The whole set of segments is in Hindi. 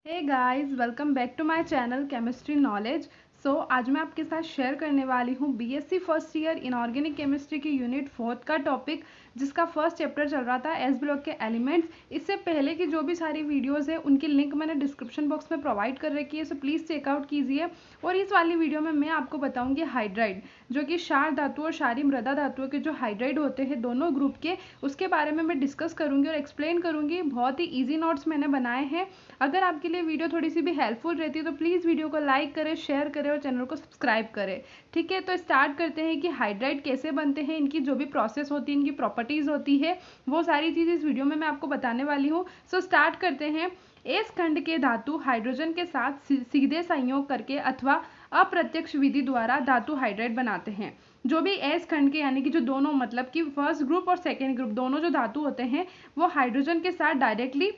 Hey guys, welcome back to my channel chemistry knowledge. आज मैं आपके साथ शेयर करने वाली हूँ BSc first year inorganic chemistry की यूनिट 4 का टॉपिक, जिसका फर्स्ट चैप्टर चल रहा था एस ब्लॉक के एलिमेंट्स। इससे पहले की जो भी सारी वीडियोस है उनकी लिंक मैंने डिस्क्रिप्शन बॉक्स में प्रोवाइड कर रखी है, सो प्लीज़ चेकआउट कीजिए। और इस वाली वीडियो में मैं आपको बताऊंगी हाइड्राइड, जो कि क्षार धातु और क्षारीय मृदा धातुओं के जो हाइड्राइड होते हैं दोनों ग्रुप के, उसके बारे में मैं डिस्कस करूंगी और एक्सप्लेन करूंगी। बहुत ही ईजी नोट्स मैंने बनाए हैं। अगर आपके लिए वीडियो थोड़ी सी भी हेल्पफुल रहती है तो प्लीज़ वीडियो को लाइक करें, शेयर करें और चैनल को सब्सक्राइब करें। ठीक है, तो स्टार्ट करते हैं कि हाइड्राइड कैसे बनते हैं, इनकी जो भी प्रोसेस होती है, इनकी प्रॉपर्टीज़ होती है, वो सारी चीज़ इस वीडियो में मैं आपको बताने वाली हूँ। स्टार्ट करते हैं। एस खंड के धातु हाइड्रोजन के साथ सीधे संयोग करके अथवा अप्रत्यक्ष विधि द्वारा धातु हाइड्राइड बनाते हैं। जो भी एस खंड के यानी कि जो दोनों मतलब कि फर्स्ट ग्रुप और सेकेंड ग्रुप दोनों जो धातु होते हैं वो हाइड्रोजन के साथ डायरेक्टली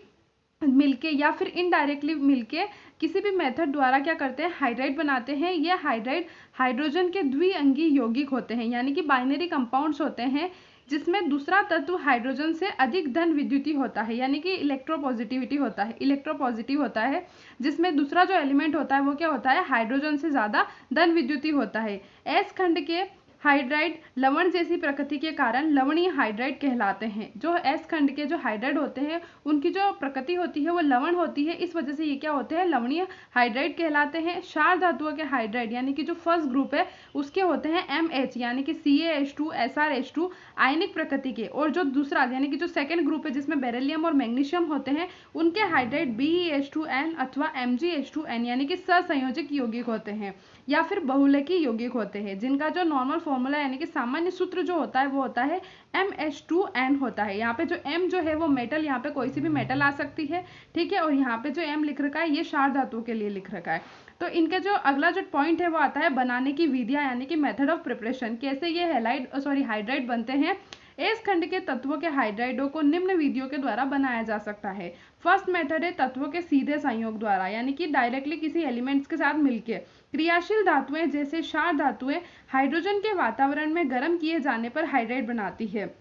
मिलके या फिर इनडायरेक्टली मिलके किसी भी मेथड द्वारा क्या करते हैं, हाइड्राइड बनाते हैं। ये हाइड्राइड हाइड्रोजन के द्विअंगी यौगिक होते हैं, यानी कि बाइनरी कंपाउंड्स होते हैं, जिसमें दूसरा तत्व हाइड्रोजन से अधिक धन विद्युती होता है, यानी कि इलेक्ट्रोपॉजिटिव होता है। जिसमें दूसरा जो एलिमेंट होता है वो क्या होता है, हाइड्रोजन से ज़्यादा धन विद्युती होता है। एस खंड के हाइड्राइड लवण जैसी प्रकृति के कारण लवणीय हाइड्राइड कहलाते हैं। जो एस खंड के जो हाइड्राइड होते हैं उनकी जो प्रकृति होती है वो लवण होती है, इस वजह से ये क्या होते हैं, लवणीय हाइड्राइड कहलाते हैं। क्षार धातुओं के हाइड्राइड यानी कि जो फर्स्ट ग्रुप है उसके होते हैं MH यानी कि CaH2 SrH2 आयनिक प्रकृति के, और जो दूसरा यानी कि जो सेकेंड ग्रुप है जिसमें बेरिलियम और मैग्नीशियम होते हैं उनके हाइड्राइड BeH2N अथवा MgH2N यानी कि सहसंयोजक यौगिक होते हैं या फिर बहुलकी यौगिक होते हैं, जिनका जो नॉर्मल फॉर्मूला यानी कि सामान्य सूत्र जो होता है वो होता है MH2N होता है। यहाँ पे जो M जो है वो मेटल, यहाँ पे कोई सी भी मेटल आ सकती है, ठीक है। और यहाँ पे जो M लिख रखा है ये क्षार धातुओं के लिए लिख रखा है। तो इनके जो अगला जो पॉइंट है वो आता है बनाने की विधियां यानी कि मेथड ऑफ प्रिपरेशन, कैसे ये हाइड्राइड बनते हैं। एस खंड के तत्वों के हाइड्राइडों को निम्न विधियों के द्वारा बनाया जा सकता है। फर्स्ट मेथड है तत्वों के सीधे संयोग द्वारा, यानी कि डायरेक्टली किसी एलिमेंट्स के साथ मिलके। क्रियाशील धातुएं जैसे क्षार धातुएं हाइड्रोजन के वातावरण में गर्म किए जाने पर हाइड्राइड बनाती है।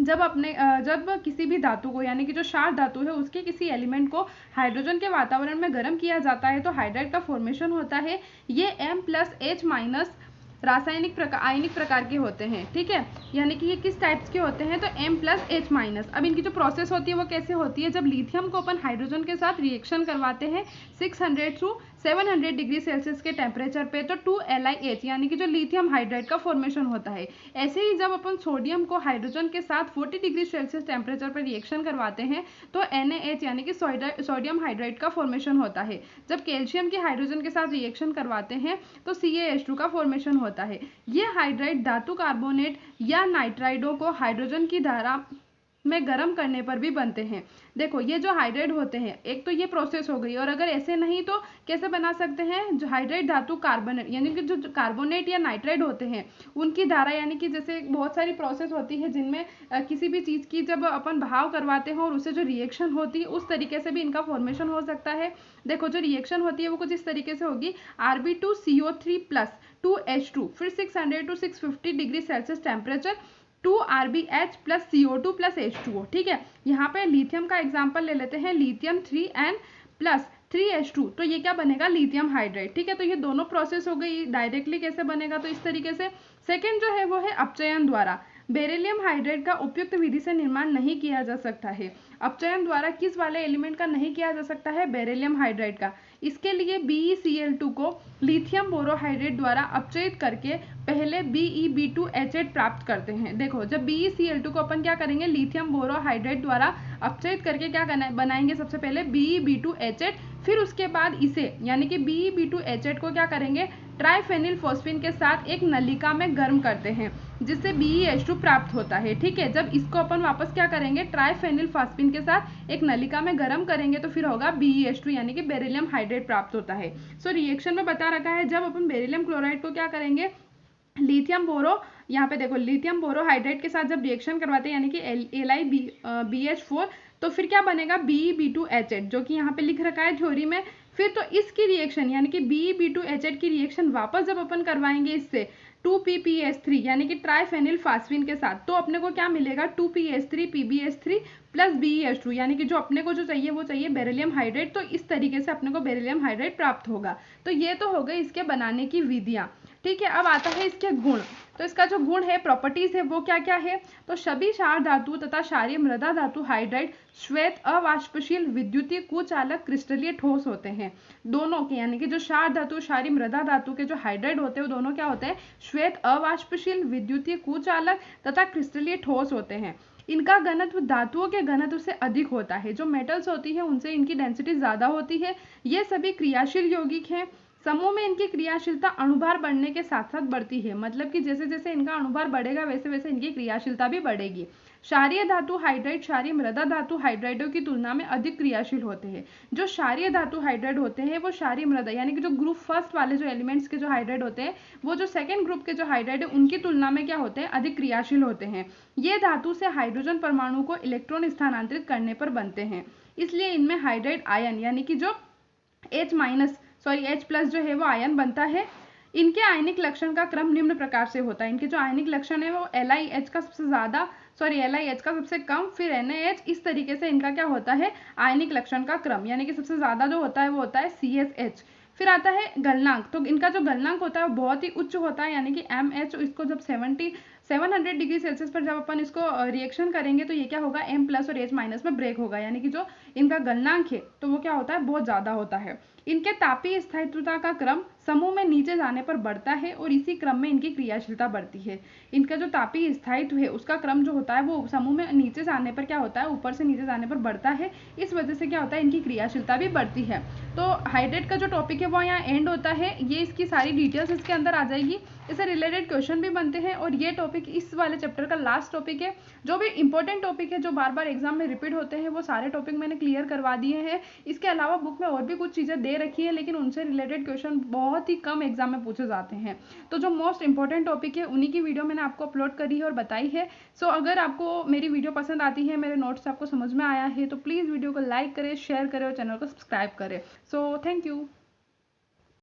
जब किसी भी धातु को यानी कि जो क्षार धातु है उसके किसी एलिमेंट को हाइड्रोजन के वातावरण में गर्म किया जाता है तो हाइड्राइड का फॉर्मेशन होता है। ये M+H- आयनिक प्रकार के होते हैं, ठीक है। यानी कि ये किस टाइप्स के होते हैं, तो M+H-। अब इनकी जो प्रोसेस होती है वो कैसे होती है, जब लिथियम को अपन हाइड्रोजन के साथ रिएक्शन करवाते हैं 600 to 700 डिग्री सेल्सियस के टेम्परेचर पे, तो 2LiH यानी कि जो लिथियम हाइड्राइड का फॉर्मेशन होता है। ऐसे ही जब अपन सोडियम को हाइड्रोजन के साथ 40 डिग्री सेल्सियस टेम्परेचर पर रिएक्शन करवाते हैं तो NaH यानी कि सोडियम हाइड्राइड का फॉर्मेशन होता है। जब कैल्शियम के हाइड्रोजन के साथ रिएक्शन करवाते हैं तो CaH2 का फॉर्मेशन होता है। ये हाइड्राइड धातु कार्बोनेट या नाइट्राइडों को हाइड्रोजन की धारा में गर्म करने पर भी बनते हैं। देखो ये जो हाइड्राइड होते हैं, एक तो ये प्रोसेस हो गई, और अगर ऐसे नहीं तो कैसे बना सकते हैं, जो हाइड्राइड धातु कार्बोनेट यानी कि जो कार्बोनेट या नाइट्राइड होते हैं उनकी धारा, यानी कि जैसे बहुत सारी प्रोसेस होती है जिनमें किसी भी चीज़ की जब अपन भाव करवाते हैं और उससे जो रिएक्शन होती है उस तरीके से भी इनका फॉर्मेशन हो सकता है। देखो जो रिएक्शन होती है वो कुछ इस तरीके से होगी, Rb2CO3 2H2, फिर 600 to 650 degree Celsius temperature 2RbH + CO2 + H2O, ठीक है। यहाँ पे लिथियम का एग्जाम्पल ले लेते हैं, लिथियम 3N + 3H2, तो ये क्या बनेगा, लिथियम हाइड्राइड, ठीक है। तो ये दोनों प्रोसेस हो गई। डायरेक्टली कैसे बनेगा, तो इस तरीके से। सेकेंड जो है वो है अपचयन द्वारा। बेरिलियम हाइड्राइड का उपयुक्त विधि से निर्माण नहीं किया जा सकता है। अपचयन द्वारा किस वाले एलिमेंट का नहीं किया जा सकता है, बेरिलियम हाइड्राइड का। इसके लिए BeCl2 को लिथियम बोरोहाइड्रेट द्वारा अपचयित करके पहले BeB2H8 प्राप्त करते हैं। देखो जब BeCl2 को अपन क्या करेंगे, लिथियम बोरोहाइड्रेट द्वारा अपचयित करके क्या बनाएंगे, सबसे पहले BeB2H8, फिर उसके बाद इसे यानी कि BeB2H8 को क्या करेंगे, ट्राइफेनिल फॉस्फिन के साथ एक नलिका में गर्म करते हैं जिससे BeH2 प्राप्त होता है, ठीक है। जब इसको अपन वापस क्या करेंगे, ट्राइफेनिल फॉस्फिन के साथ एक नलिका में गर्म करेंगे तो फिर होगा BeH2 यानी कि बेरिलियम हाइड्रेट प्राप्त होता है। रिएक्शन में बता रखा है, जब अपन बेरिलियम क्लोराइड को क्या करेंगे, लिथियम बोरो, यहाँ पे देखो लिथियम बोरोहाइड्रेट के साथ जब रिएक्शन करवाते हैं यानी कि LiBH4, तो फिर क्या बनेगा BeB2H8, जो कि यहाँ पे लिख रखा है थ्योरी में फिर तो इसकी रिएक्शन यानी कि BeB2H8 की रिएक्शन वापस जब अपन करवाएंगे इससे 2PPS3 यानी कि ट्राइफेनिल फास्फीन के साथ, तो अपने को क्या मिलेगा 2PS3 PBS3 प्लस BeH2 यानी कि जो अपने को जो चाहिए वो चाहिए बेरिलियम हाइड्रेट। तो इस तरीके से अपने को बेरिलियम हाइड्रेट प्राप्त होगा। तो ये तो हो गई इसके बनाने की विधियां। ठीक है, अब आता है इसके गुण। तो इसका जो गुण है, प्रॉपर्टीज है, वो क्या क्या है? तो सभी क्षार धातु तथा क्षारीय मृदा धातु हाइड्राइड श्वेत अवाष्पशील विद्युतीय कुचालक क्रिस्टलीय ठोस होते हैं। दोनों के यानी कि जो क्षार धातु क्षारीय मृदा धातु के जो हाइड्राइड होते हैं वो दोनों क्या होते हैं? श्वेत अवाष्पशील विद्युतीय कुचालक तथा क्रिस्टलीय ठोस होते हैं। इनका घनत्व धातुओं के घनत्व से अधिक होता है। जो मेटल्स होती है उनसे इनकी डेंसिटी ज्यादा होती है। ये सभी क्रियाशील यौगिक हैं। समूह में इनकी क्रियाशीलता अणुभार बढ़ने के साथ साथ बढ़ती है, मतलब कि जैसे जैसे इनका अणुभार बढ़ेगा वैसे वैसे इनकी क्रियाशीलता भी बढ़ेगी। क्षारीय धातु हाइड्राइड क्षारीय मृदा धातु हाइड्राइडों की तुलना में अधिक क्रियाशील होते हैं। जो क्षारीय धातु हाइड्राइड होते हैं वो क्षारीय मृदा यानी कि जो ग्रुप फर्स्ट वाले जो एलिमेंट्स के जो हाइड्राइड होते हैं वो जो सेकेंड ग्रुप के जो हाइड्राइड है उनकी तुलना में क्या होते हैं? अधिक क्रियाशील होते हैं। ये धातु से हाइड्रोजन परमाणु को इलेक्ट्रॉन स्थानांतरित करने पर बनते हैं, इसलिए इनमें हाइड्राइड आयन यानी कि जो H+ जो है वो आयन बनता है। इनके आयनिक लक्षण का क्रम निम्न प्रकार से होता है। इनके जो आयनिक लक्षण है वो LiH का सबसे ज्यादा, LiH का सबसे कम, फिर NaH, इस तरीके से इनका क्या होता है? आयनिक लक्षण का क्रम, यानी कि सबसे ज्यादा जो होता है वो होता है CSH। फिर आता है गलनांक। तो इनका जो गलनांक होता है वो बहुत ही उच्च होता है, यानी कि MH। इसको जब 700 डिग्री सेल्सियस पर जब अपन इसको रिएक्शन करेंगे तो ये क्या होगा? M+ और H- में ब्रेक होगा, यानी कि जो इनका गलनांक है तो वो क्या होता है? बहुत ज्यादा होता है। इनके तापीय स्थायित्वता का क्रम समूह में नीचे जाने पर बढ़ता है और इसी क्रम में इनकी क्रियाशीलता बढ़ती है। इनका जो तापीय स्थायित्व है उसका क्रम जो होता है वो समूह में नीचे जाने पर क्या होता है? ऊपर से नीचे जाने पर बढ़ता है। इस वजह से क्या होता है? इनकी क्रियाशीलता भी बढ़ती है। तो हाइड्रेट का जो टॉपिक है वो यहाँ एंड होता है। ये इसकी सारी डिटेल्स इसके अंदर आ जाएगी। इससे रिलेटेड क्वेश्चन भी बनते हैं और ये टॉपिक इस वाले चैप्टर का लास्ट टॉपिक है। जो भी इंपॉर्टेंट टॉपिक है जो बार बार एग्जाम में रिपीट होते हैं वो सारे टॉपिक मैंने क्लियर करवा दिए हैं। इसके अलावा बुक में और भी कुछ चीजें दे रखी है लेकिन उनसे रिलेटेड क्वेश्चन बहुत ही कम एग्जाम में पूछे जाते हैं। तो जो मोस्ट इंपॉर्टेंट टॉपिक है उन्हीं की वीडियो मैंने आपको अपलोड करी है और बताई है। सो अगर आपको मेरी वीडियो पसंद आती है, मेरे नोट्स आपको समझ में आया है, तो प्लीज वीडियो को लाइक करें, शेयर करें और चैनल को सब्सक्राइब करें। So thank you.